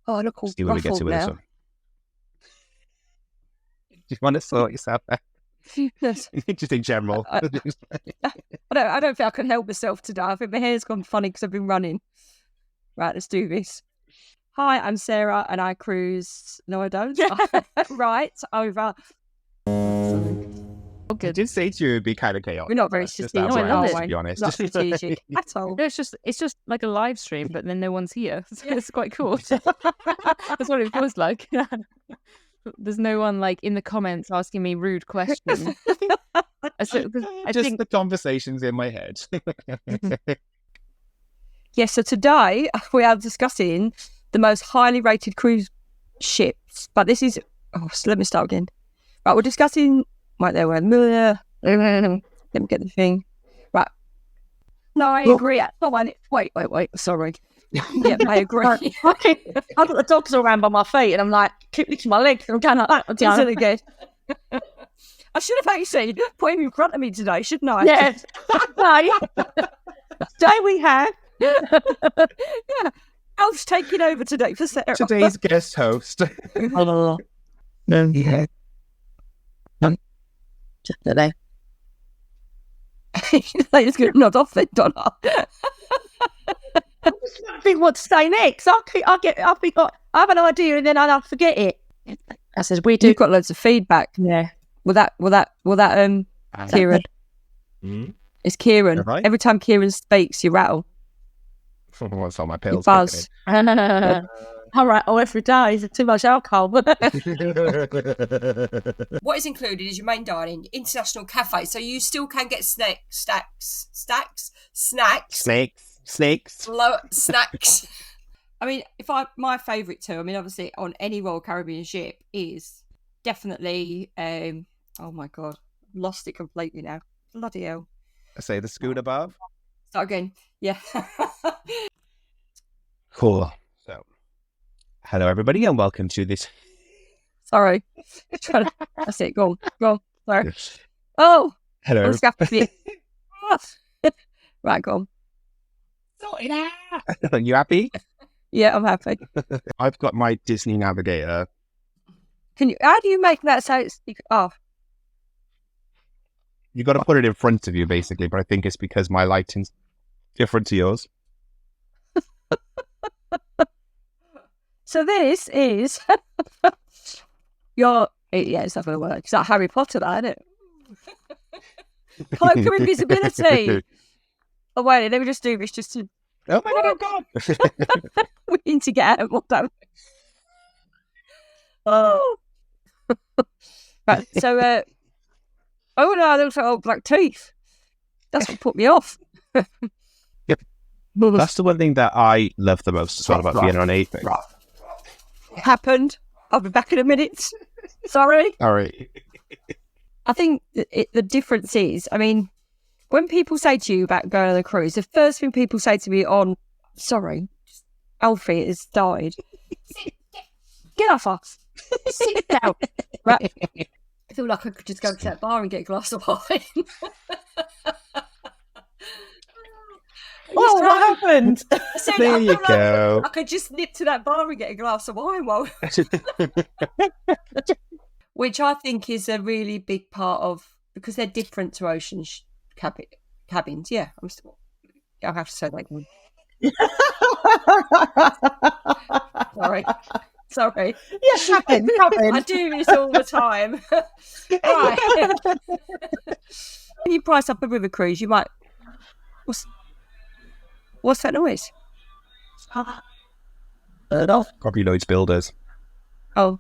Oh, look all See where we get to with this one. Do you want to sort yourself out? Yes. Just in general. I don't think I can help myself today. I think my hair's gone funny because I've been running. Right, let's do this. Hi, I'm Sarah and I cruise. No, I don't. Right, over. I did say to you it'd be kind of chaotic. We're not very strategic. I love it. To be honest. Not strategic at all. No, it's just like a live stream, but then no one's here. So it's quite cool. That's what it feels like. There's no one like in the comments asking me rude questions. I think the conversations in my head. Yes, so today we are discussing the most highly rated cruise ships. But this is... so let me start again. Right, we're discussing... Right there, let me get the thing. Right. No, I agree. Wait. Sorry. Yeah, I agree. I've got the dogs all around by my feet and I'm like, keep licking my legs and I'm going like that. Isn't it good? I should have actually put him in front of me today, shouldn't I? Yes. Today we have. Yeah. Alf's taking over today for Sarah. Today's guest host. Yeah. Definitely. It's good. Not off then, Donna. I think what to say next. I have an idea and then I'll forget it. I says we do. You've got loads of feedback. Yeah. Will that Kieran? It's Kieran. Right. Every time Kieran speaks, you rattle. What's on my pills? You buzz. All right. Oh, every day is too much alcohol. What is included is your main dining, international cafe, so you still can get snacks. I mean, my favourite too. I mean, obviously on any Royal Caribbean ship is definitely. Oh my god, lost it completely now. Bloody hell! I say the schooner bar. Start again. Yeah. Cool. So, hello everybody, and welcome to this. Sorry. That's it. Go on. Sorry. Oh. Hello. Right, go on. Sort it out. Are you happy? Yeah, I'm happy. I've got my Disney Navigator. How do you make that so it's off? You got to put it in front of you, basically, but I think it's because my lighting's different to yours. So this is it's not going to work. It's like Harry Potter, that, isn't it? Cloak of invisibility. Oh, wait, let me just do this just to... Oh my God. We need to get out of don't we? Oh. Right, so, oh no, those are old black teeth. That's what put me off. Yep. That's the one thing that I love the most as well about being on anything. It happened. I'll be back in a minute. Sorry. All right. I think the difference is, I mean, when people say to you about going on a cruise, the first thing people say to me sorry, Alfie has died. Get off us. Sit down. Right. I feel like I could just go to that bar and get a glass of wine. Oh, what happened? There you go. I could just nip to that bar and get a glass of wine Which I think is a really big part of, because they're different to ocean cabins. Yeah, I'll have to say that one. Sorry. Yes, happened. I do this all the time. Right. When you price up a river cruise, you might... What's that noise? Probably Lloyd's Builders. Oh.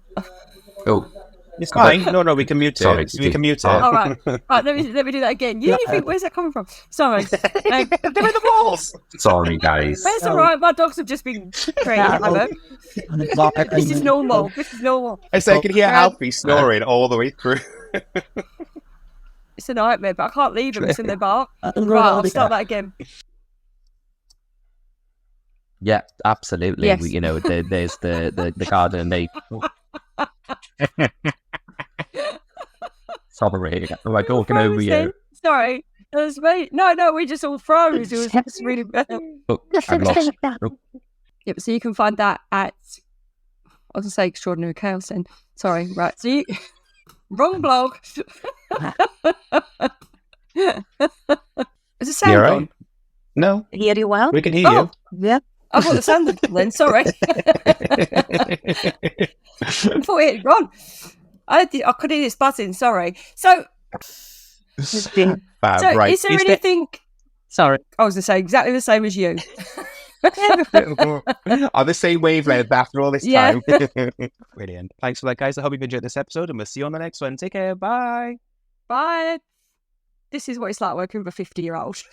It's fine. No, we can mute it. Sorry, we can mute it. All right. Right, let me do that again. You think, where's that coming from? Sorry. They're in the walls. Sorry, guys. That's all right. My dogs have just been creating. This is normal. I say I can hear Alfie snoring all the way through. It's a nightmare, but I can't leave them. It's in their bar. Right, I'll start that again. Yeah, absolutely. Yes. There's the garden. Sorry, I'm like talking over you. Sorry, it was me. No, we just all froze. It was just really bad. I'm lost. Yep, so you can find that at I was going to say extraordinary chaos then. Sorry, right. So you... Wrong blog. Is the sound You all gone? right? No, Hear you well? we can hear Oh, Yeah. I thought the sound had gone then. Sorry. I thought it had gone. I could hear this buzzing. Sorry. So, Fab, so right. is there anything... Sorry. I was going to say exactly the same as you. On the same wavelength after all this Yeah. time. Brilliant. Thanks for that, guys. I hope you've enjoyed this episode, and we'll see you on the next one. Take care. Bye. Bye. This is what it's like working with a 50-year-old.